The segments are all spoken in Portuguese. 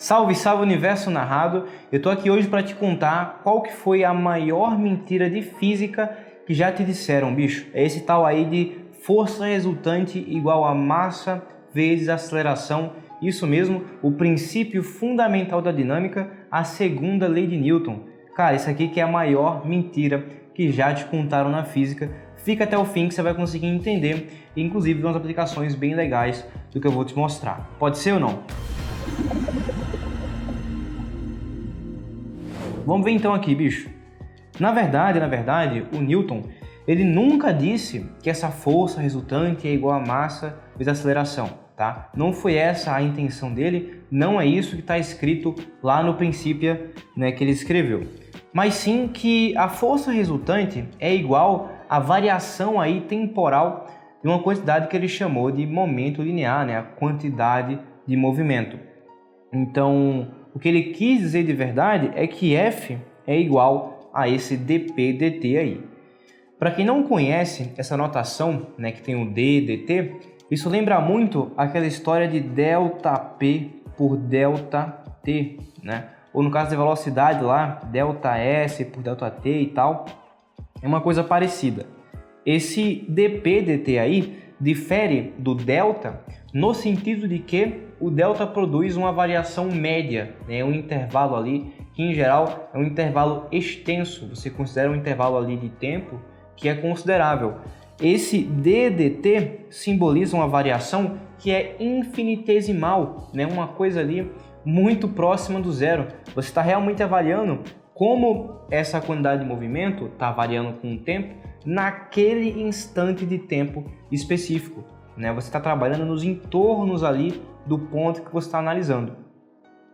Salve, salve universo narrado! Eu tô aqui hoje para te contar qual que foi a maior mentira de física que já te disseram, bicho. É esse tal aí de força resultante igual a massa vezes aceleração. Isso mesmo, o princípio fundamental da dinâmica, a segunda lei de Newton. Cara, isso aqui que é a maior mentira que já te contaram na física. Fica até o fim que você vai conseguir entender e inclusive umas aplicações bem legais do que eu vou te mostrar. Pode ser ou não? Vamos ver então aqui, bicho. Na verdade, o Newton, ele nunca disse que essa força resultante é igual a massa vezes aceleração, tá? Não foi essa a intenção dele, não é isso que está escrito lá no princípio, né, que ele escreveu. Mas sim que a força resultante é igual à variação aí temporal de uma quantidade que ele chamou de momento linear, né, a quantidade de movimento. Então, o que ele quis dizer de verdade é que F é igual a esse dp dt aí. Para quem não conhece essa notação, né, que tem o d, dt, isso lembra muito aquela história de ΔP por ΔT, né? Ou no caso da velocidade lá, ΔS por ΔT e tal, é uma coisa parecida. Esse dp dt aí difere do delta no sentido de que o delta produz uma variação média, né? Um intervalo ali que em geral é um intervalo extenso, você considera um intervalo ali de tempo que é considerável. Esse ddt simboliza uma variação que é infinitesimal, né? Uma coisa ali muito próxima do zero. Você está realmente avaliando como essa quantidade de movimento está variando com o tempo naquele instante de tempo específico, né? Você está trabalhando nos entornos ali do ponto que você está analisando.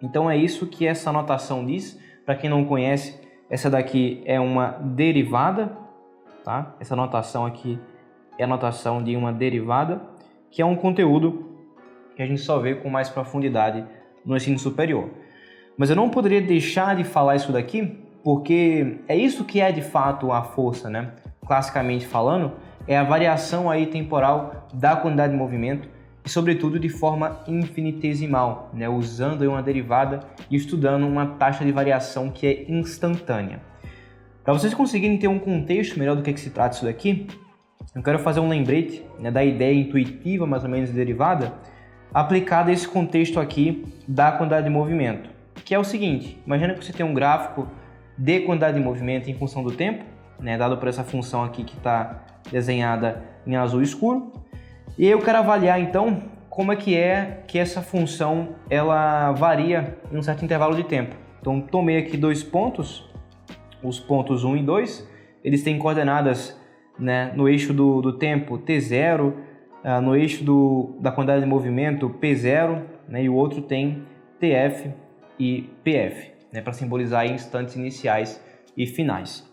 Então é isso que essa notação diz. Para quem não conhece, essa daqui é uma derivada, tá? Essa notação aqui é a notação de uma derivada, que é um conteúdo que a gente só vê com mais profundidade no ensino superior. Mas eu não poderia deixar de falar isso daqui, porque é isso que é de fato a força, né? Classicamente falando, é a variação aí temporal da quantidade de movimento e, sobretudo, de forma infinitesimal, né? Usando aí uma derivada e estudando uma taxa de variação que é instantânea. Para vocês conseguirem ter um contexto melhor do que se trata isso daqui, eu quero fazer um lembrete, né, da ideia intuitiva, mais ou menos, de derivada, aplicada a esse contexto aqui da quantidade de movimento, que é o seguinte: imagina que você tem um gráfico de quantidade de movimento em função do tempo, né, dado por essa função aqui que está desenhada em azul escuro, e eu quero avaliar então como é que essa função ela varia em um certo intervalo de tempo. Então tomei aqui dois pontos, os pontos 1 e 2, eles têm coordenadas, né, no eixo do tempo t0, no eixo da quantidade de movimento p0, né, e o outro tem tf e pf, né, para simbolizar instantes iniciais e finais.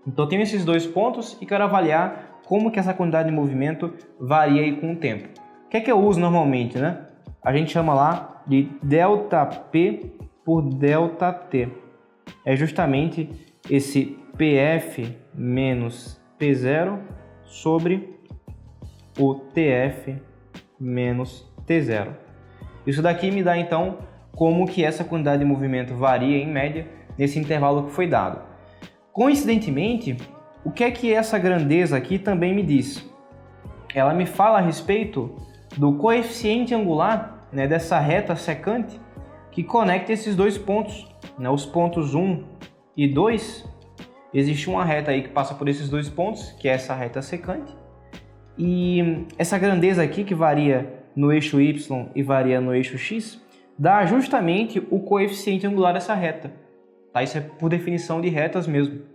Então eu tenho esses dois pontos e quero avaliar como que essa quantidade de movimento varia aí com o tempo. O que é que eu uso normalmente, né? A gente chama lá de ΔP por ΔT. É justamente esse PF menos P0 sobre o TF menos T0. Isso daqui me dá então como que essa quantidade de movimento varia em média nesse intervalo que foi dado. Coincidentemente, o que é que essa grandeza aqui também me diz? Ela me fala a respeito do coeficiente angular, né, dessa reta secante que conecta esses dois pontos, né, os pontos 1 e 2. Existe uma reta aí que passa por esses dois pontos, que é essa reta secante. E essa grandeza aqui, que varia no eixo Y e varia no eixo X, dá justamente o coeficiente angular dessa reta. Tá? Isso é por definição de retas mesmo.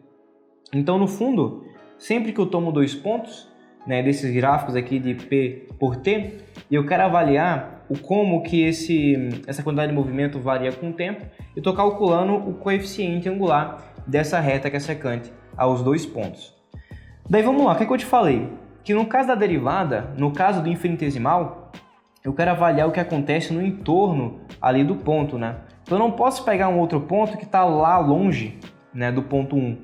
Então, no fundo, sempre que eu tomo dois pontos, né, desses gráficos aqui de P por T, e eu quero avaliar como que essa quantidade de movimento varia com o tempo, eu estou calculando o coeficiente angular dessa reta que é secante aos dois pontos. Daí vamos lá, o que é que eu te falei? Que no caso da derivada, no caso do infinitesimal, eu quero avaliar o que acontece no entorno ali do ponto, né? Então eu não posso pegar um outro ponto que está lá longe, né, do ponto 1.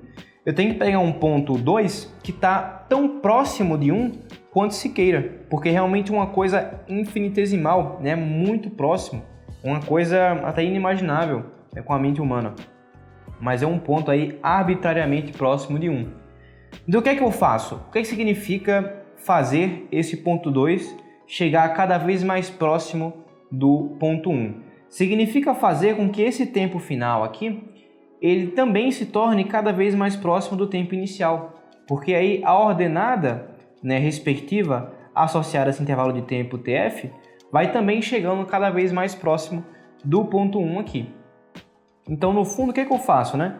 Eu tenho que pegar um ponto 2 que está tão próximo de 1 quanto se queira, porque realmente é uma coisa infinitesimal, né, muito próximo. Uma coisa até inimaginável, né, com a mente humana. Mas é um ponto aí arbitrariamente próximo de 1. Então o que é que eu faço? O que é que significa fazer esse ponto 2 chegar cada vez mais próximo do ponto 1? Significa fazer com que esse tempo final aqui, ele também se torne cada vez mais próximo do tempo inicial. Porque aí a ordenada, né, respectiva associada a esse intervalo de tempo TF vai também chegando cada vez mais próximo do ponto 1 aqui. Então, no fundo, o que é que eu faço, né?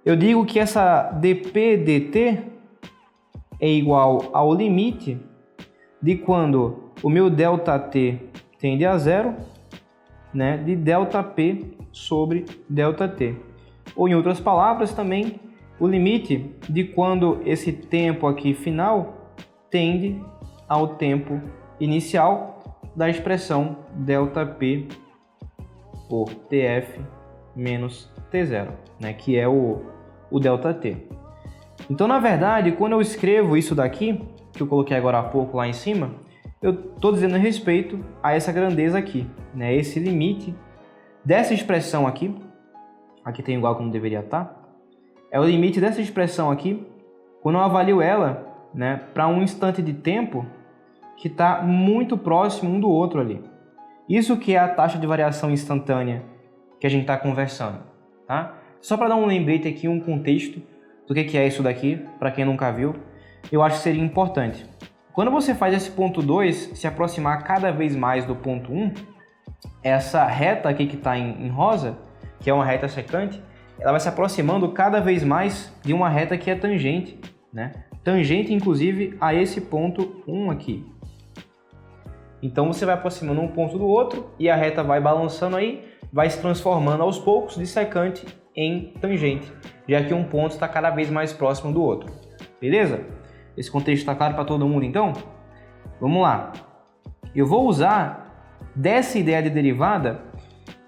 Eu digo que essa dp dt é igual ao limite de quando o meu ΔT tende a zero, né, de ΔP sobre ΔT. Ou, em outras palavras, também o limite de quando esse tempo aqui final tende ao tempo inicial da expressão ΔP por TF menos T0, né, que é o ΔT. Então, na verdade, quando eu escrevo isso daqui, que eu coloquei agora há pouco lá em cima, eu estou dizendo a respeito a essa grandeza aqui, né, esse limite dessa expressão aqui tem igual como deveria estar, é o limite dessa expressão aqui, quando eu avalio ela, né, para um instante de tempo que está muito próximo um do outro ali. Isso que é a taxa de variação instantânea que a gente está conversando, tá? Só para dar um lembrete aqui, um contexto do que é isso daqui, para quem nunca viu, eu acho que seria importante. Quando você faz esse ponto 2 se aproximar cada vez mais do ponto 1, essa reta aqui que está em rosa, que é uma reta secante, ela vai se aproximando cada vez mais de uma reta que é tangente, né? Tangente, inclusive, a esse ponto 1 aqui. Então você vai aproximando um ponto do outro e a reta vai balançando aí, vai se transformando aos poucos de secante em tangente, já que um ponto está cada vez mais próximo do outro. Beleza? Esse contexto está claro para todo mundo então? Vamos lá. Eu vou usar dessa ideia de derivada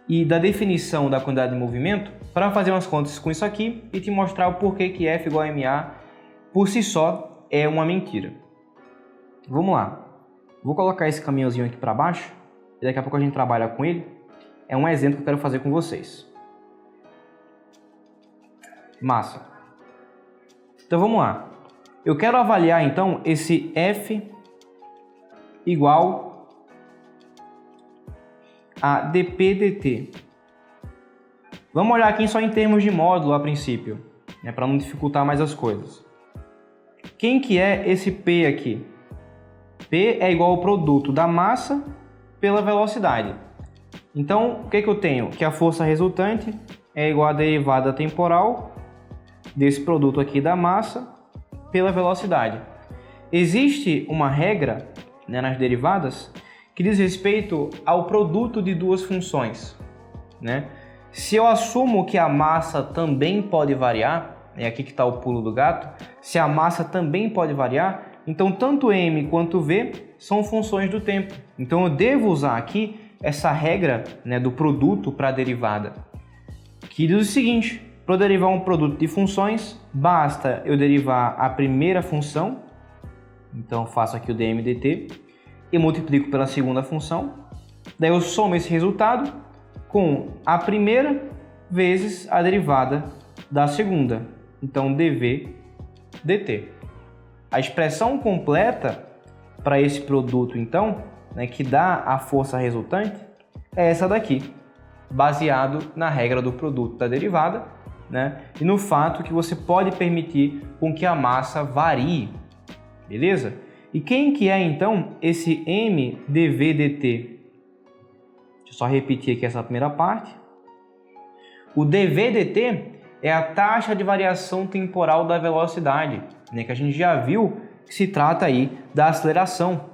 e da definição da quantidade de movimento para fazer umas contas com isso aqui e te mostrar o porquê que F igual a MA por si só é uma mentira. Vamos lá. Vou colocar esse caminhãozinho aqui para baixo e daqui a pouco a gente trabalha com ele. É um exemplo que eu quero fazer com vocês. Massa. Então vamos lá. Eu quero avaliar então esse F igual a dp dt. Vamos olhar aqui só em termos de módulo a princípio, né, para não dificultar mais as coisas. Quem que é esse P aqui? P é igual ao produto da massa pela velocidade. Então, o que eu tenho? Que a força resultante é igual à derivada temporal desse produto aqui da massa pela velocidade. Existe uma regra, né, nas derivadas que diz respeito ao produto de duas funções, né? Se eu assumo que a massa também pode variar, é aqui que está o pulo do gato, se a massa também pode variar, então tanto m quanto v são funções do tempo. Então eu devo usar aqui essa regra, né, do produto para a derivada, que diz o seguinte: para derivar um produto de funções, basta eu derivar a primeira função, então faço aqui o dm dt, e multiplico pela segunda função, daí eu somo esse resultado com a primeira vezes a derivada da segunda, então dv dt. A expressão completa para esse produto, então, né, que dá a força resultante, é essa daqui, baseado na regra do produto da derivada, né, e no fato que você pode permitir com que a massa varie, beleza? E quem que é, então, esse m dv dt? Deixa eu só repetir aqui essa primeira parte. O dv dt é a taxa de variação temporal da velocidade, né, que a gente já viu que se trata aí da aceleração.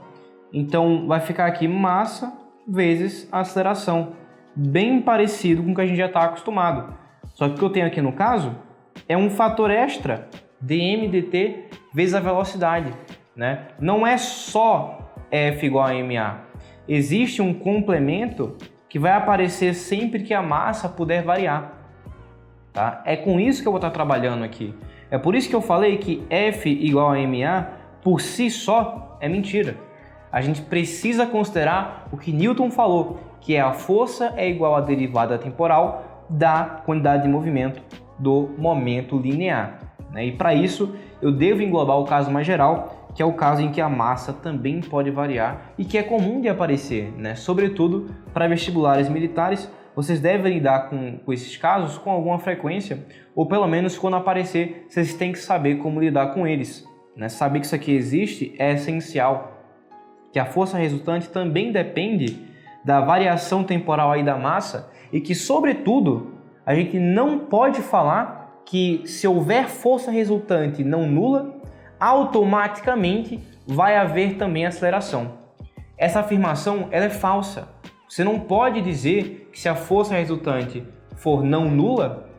Então, vai ficar aqui massa vezes a aceleração, bem parecido com o que a gente já está acostumado. Só que o que eu tenho aqui no caso é um fator extra, dm dt vezes a velocidade, né? Não é só F igual a ma. Existe um complemento que vai aparecer sempre que a massa puder variar. Tá? É com isso que eu vou estar trabalhando aqui. É por isso que eu falei que F igual a ma por si só é mentira. A gente precisa considerar o que Newton falou, que é a força é igual à derivada temporal da quantidade de movimento do momento linear. E para isso, eu devo englobar o caso mais geral, que é o caso em que a massa também pode variar e que é comum de aparecer, sobretudo para vestibulares militares. Vocês devem lidar com esses casos com alguma frequência, ou pelo menos quando aparecer, vocês têm que saber como lidar com eles. Saber que isso aqui existe é essencial, que a força resultante também depende da variação temporal aí da massa e que, sobretudo, a gente não pode falar que se houver força resultante não nula, automaticamente vai haver também aceleração. Essa afirmação ela é falsa. Você não pode dizer que se a força resultante for não nula,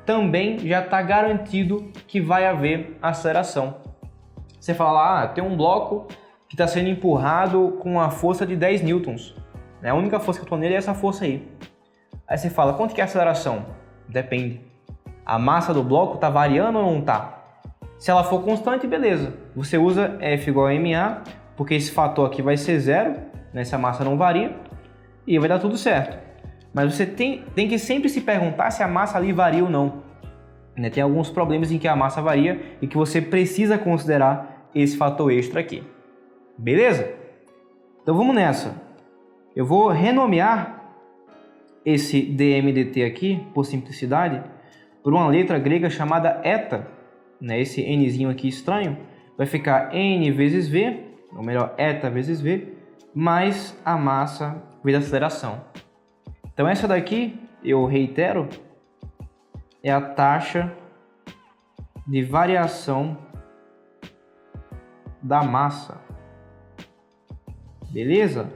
também já está garantido que vai haver aceleração. Você fala, tem um bloco que está sendo empurrado com a força de 10 newtons. A única força que eu estou nele é essa força aí. Aí você fala, quanto que é a aceleração? Depende. A massa do bloco está variando ou não está? Se ela for constante, beleza. Você usa F igual a ma, porque esse fator aqui vai ser zero, se a massa não varia, e vai dar tudo certo. Mas você tem que sempre se perguntar se a massa ali varia ou não. Tem alguns problemas em que a massa varia e que você precisa considerar esse fator extra aqui. Beleza? Então vamos nessa. Eu vou renomear esse dmdt aqui, por simplicidade, por uma letra grega chamada eta. Esse nzinho aqui estranho vai ficar n vezes v, ou melhor, eta vezes v, mais a massa vezes a aceleração. Então essa daqui, eu reitero, é a taxa de variação da massa. Beleza?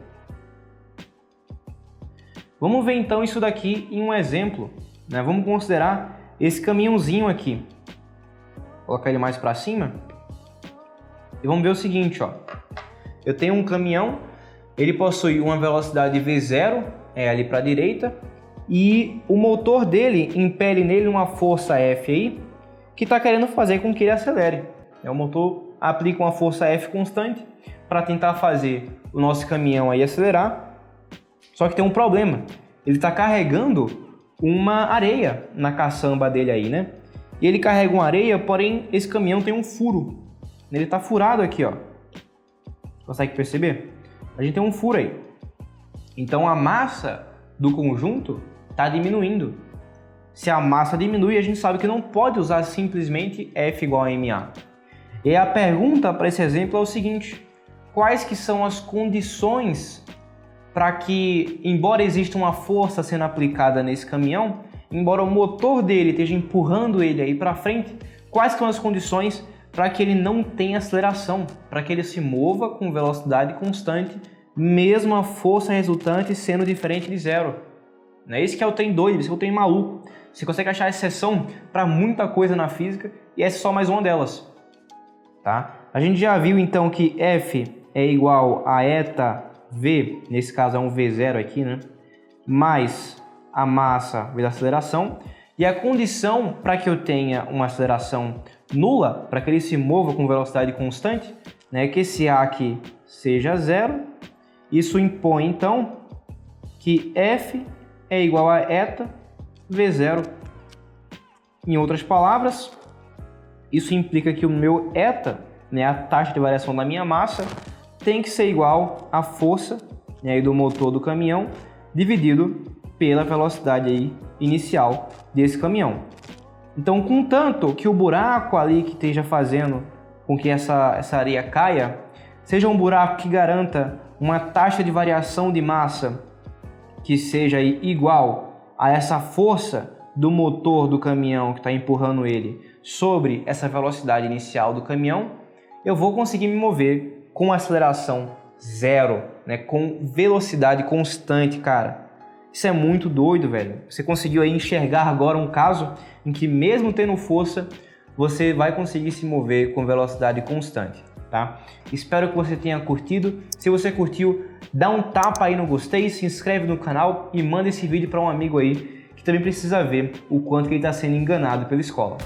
Vamos ver então isso daqui em um exemplo. Vamos considerar esse caminhãozinho aqui. Vou colocar ele mais para cima. E vamos ver o seguinte, eu tenho um caminhão, ele possui uma velocidade V0, ali para a direita, e o motor dele impele nele uma força F aí, que está querendo fazer com que ele acelere. O motor aplica uma força F constante para tentar fazer o nosso caminhão aí acelerar, só que tem um problema, ele está carregando uma areia na caçamba dele aí, E ele carrega uma areia, porém esse caminhão tem um furo. Ele está furado aqui, Consegue perceber? A gente tem um furo aí. Então a massa do conjunto está diminuindo. Se a massa diminui, a gente sabe que não pode usar simplesmente F igual a ma. E a pergunta para esse exemplo é o seguinte: quais que são as condições para que, embora exista uma força sendo aplicada nesse caminhão, embora o motor dele esteja empurrando ele aí para frente, quais são as condições para que ele não tenha aceleração, para que ele se mova com velocidade constante, mesmo a força resultante sendo diferente de zero? Esse que é o trem doido, esse que é o trem maluco. Você consegue achar exceção para muita coisa na física e essa é só mais uma delas. A gente já viu então que F é igual a eta V, nesse caso é um V0 aqui, mais a massa vezes a aceleração. E a condição para que eu tenha uma aceleração nula, para que ele se mova com velocidade constante, é que esse A aqui seja zero. Isso impõe então que F é igual a eta V0. Em outras palavras, isso implica que o meu eta, a taxa de variação da minha massa, tem que ser igual à força do motor do caminhão dividido pela velocidade aí inicial desse caminhão. Então, contanto que o buraco ali que esteja fazendo com que essa areia caia seja um buraco que garanta uma taxa de variação de massa que seja aí igual a essa força do motor do caminhão que está empurrando ele sobre essa velocidade inicial do caminhão, eu vou conseguir me mover com aceleração zero, com velocidade constante, cara. Isso é muito doido, velho. Você conseguiu aí enxergar agora um caso em que mesmo tendo força, você vai conseguir se mover com velocidade constante, Espero que você tenha curtido. Se você curtiu, dá um tapa aí no gostei, se inscreve no canal e manda esse vídeo para um amigo aí que também precisa ver o quanto que ele está sendo enganado pela escola.